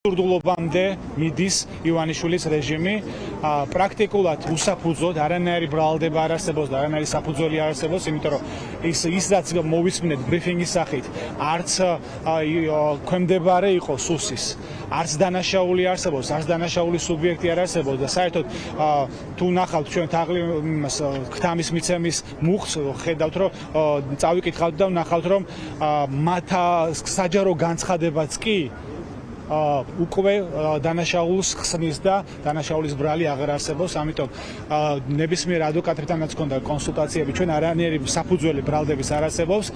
ურდულობამდე მიდის ივანიშვილის რეჟიმი პრაქტიკულად უსაფუძოდ არანაირი ბრალდება არ არსებობს და არანაირი საფუძველი არ არსებობს, იმიტომ რომ ის რაც მოვისმინეთ ბრიფინგის სახით არც ქვემდებარე იყო სუსის, არც დანაშაული არსებობს, არც დანაშაული სუბიექტი არ არსებობს და საერთოდ თუ ნახავთ ჩვენ ქთამის მიცემის მუხს ხედავთ რომ წავიკითხავთ და ვნახავთ რომ მათ საჯარო განცხადებაც კი უკვე დანაშაულს ხსნის და დანაშაულის ბრალი აღარ არსებობს, ამიტომ ნებისმიერ ადვოკატებთანაც ჰქონდა კონსულტაციები, ჩვენ არანაირი საფუძველი ბრალდების არ არსებობს.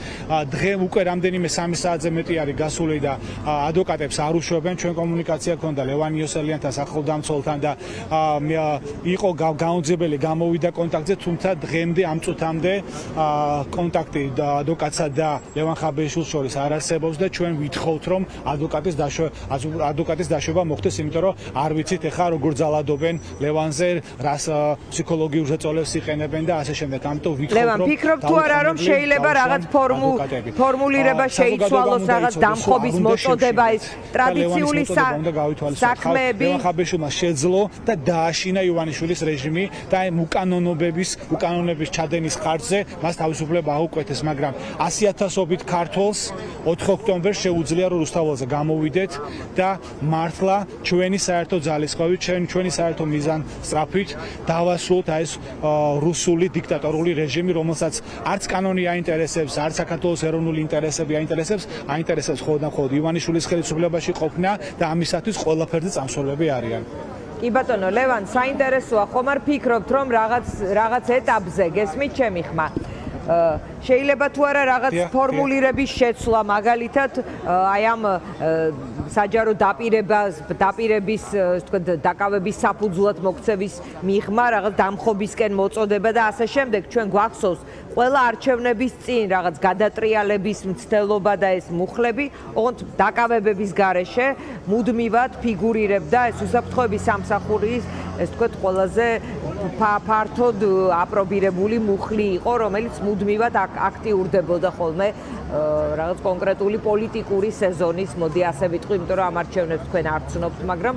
დღე უკვე რამდენიმე 3 საათზე მეტი არის გასული და ადვოკატებს არ უშვებენ, ჩვენ კომუნიკაცია ჰქონდა ლევან იოსელიანთან, სახელმწიფოდამცველთან და იყო გაუძლებელი გამოვიდა კონტაქტზე, თუმცა დღემდე ამ წუთამდე კონტაქტი ადვოკატსა და ლევან ხაბეიშვილს შორის არ არსებობს და ჩვენ ვითხოვთ რომ ადვოკატის დაშვება მოხდეს, იმიტომ რომ არ ვიცით ეხლა როგორ ძალადობენ ლევანზე, რას ფსიქოლოგიურ ზეწოლებს იყენებენ და ასე შემდეგ. ამიტომ ვითხოვთ რომ ლევან, ფიქრობ თუ არა რომ შეიძლება რაღაც ფორმულირება შეიცვალოს, რაღაც დამხობის მოწოდება, ეს ტრადიციული საქმეები. ლევან ხაბეიშვილმა შეძლო და დააშინა ივანიშვილის რეჟიმი და უკანონების ჩადენის ხარჯზე მას თავისუფლება აუკვეთეს, მაგრამ 100,000-ობით ქართველს 4 ოქტომბერს შეუძლია რომ რუსთაველზე გამოვიდეთ და მართლა ჩვენი საერთო ძალისხმევით, ჩვენი საერთო მიზანსწრაფით დავასრულოთ ეს რუსული დიქტატორული რეჟიმი, რომელსაც არც კანონი აინტერესებს, არც საქართველოს ეროვნული ინტერესები აინტერესებს მხოლოდ ივანიშვილის ხელისუფლებაში ყოფნა და ამისათვის ყველაფერზე წამსვლელები არიან. კი ბატონო, ლევან, საინტერესოა, ხომ არ ფიქრობთ რომ რაღაც ეტაპზე გესმით ჩემი ხმა? შეიძლება თუ არა რაღაც ფორმულირების შეცვლა, მაგალითად აი ამ საჯარო დაპირების დაკავების საფუძვლად მოქცევის მიღმა, რაღაც დამხობისკენ მოწოდება და ასე შემდეგ. ჩვენ გვახსოვს ყველა არჩევნების წინ რაღაც გადატრიალების მცდელობა და ეს მუხლები, ოღონდ დაკავებების გარეშე მუდმივად ფიგურირებდა ეს უსაფრთხოების სამსახურის, ეს თქვა ყველაზე ფართოდ აპრობირებული მუხლი იყო, რომელიც მუდმივად აქტიურდებოდა ხოლმე რაღაც კონკრეტული პოლიტიკური სეზონის, მოდი ასე ვიტყვი, იმიტომ რომ ამ არჩევნებს თქვენ არ ცნობთ, მაგრამ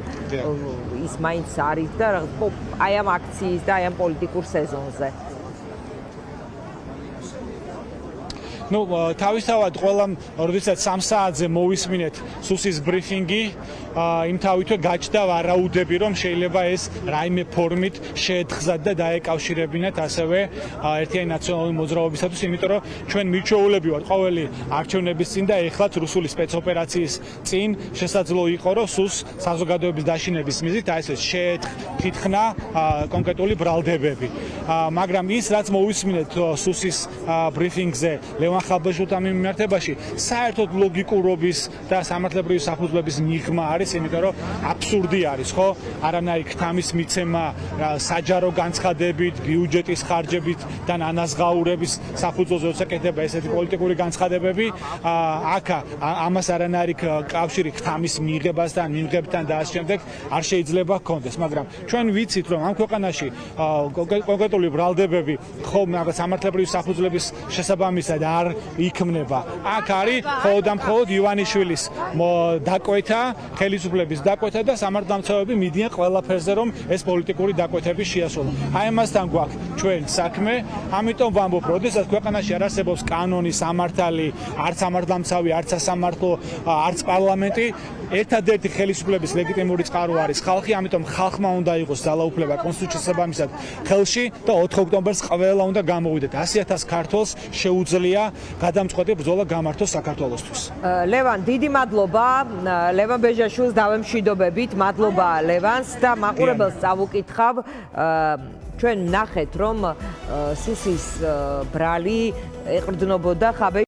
ის მაინც არის და აი ამ აქციის და აი ამ პოლიტიკურ სეზონზე. თავისთავად ყველამ როდესაც 3 საათზე მოვისმინეთ სუსის ბრიფინგი, იმთავითვე გაჩნდა ვარაუდები, რომ შეიძლება ეს რაიმე ფორმით შეეთხზათ და დაეკავშირებინათ ასევე ერთიანი ნაციონალური მოძრაობისათვის, იმიტომ რომ ჩვენ მირჩეულები ვართ ყოველი არჩევნების წინ და ეხლაც რუსული სპეცოპერაციის წინ შესაძლო იყო, რომ სუს საზოგადოების დაშინების მიზნით აი ეს შეეთქმნა კონკრეტული ბრალდებები. მაგრამ ის რაც მოვისმინეთ სუსის ბრიფინგზე ლევან ხაბეიშვილთან მიმართებაში, საერთოდ ლოგიკურობის და სამართლებრივი საფუძვლების მიღმა არის, იმიტომ რომ აბსურდი არის, ხო? არანაირი ქთამის მიცემა საჯარო განცხადებით, ბიუჯეტის ხარჯებით და ანაზღაურების საფუძველზე უსაკეთება ესეთი პოლიტიკური განცხადებები. აქ ამას არანაირი კავშირი ქთამის მიღებასთან, მიღებთან და ასე შემდეგ არ შეიძლება ჰქონდეს, მაგრამ ჩვენ ვიცით, რომ ამ ქვეყანაში კონკრეტული ბრალდებები ხომ სამართლებრივი საფუძვლების შესაბამისად არ იქმნება. აქ არის მხოლოდ ივანიშვილის დაკვეთა, ხელისუფლების დაკვეთა და სამართალდამცავები მიდიან ყველაფერზე, რომ ეს პოლიტიკური დაკვეთები შეასრულონ. აი ამასთან გვაქვს ჩვენ საქმე, ამიტომ ვამბობ, როდესაც ქვეყანაში არ არსებობს კანონი, სამართალი, არც სამართალდამცავი, არც სასამართლო, არც პარლამენტი, ერთადერთი ხელისუფლების ლეგიტიმური წყარო არის ხალხი, ამიტომ ხალხმა უნდა იყოს ძალაუფლება კონსტიტუციის შესაბამისად ხელში და 4 ოქტომბერს ყველა უნდა გამოვიდეთ. 100,000 ქართველს შეუძლია გადამწყვეტი ბრძოლა გამართოს საქართველოსთვის. ლევან, დიდი მადლობა. ლევან ბეჟაშვილს დავემშვიდობებით. მადლობა ლევანს და მაყურებელს წავუკითხავ. ჩვენ ნახეთ, რომ სუსის ბრალი ეყრდნობოდა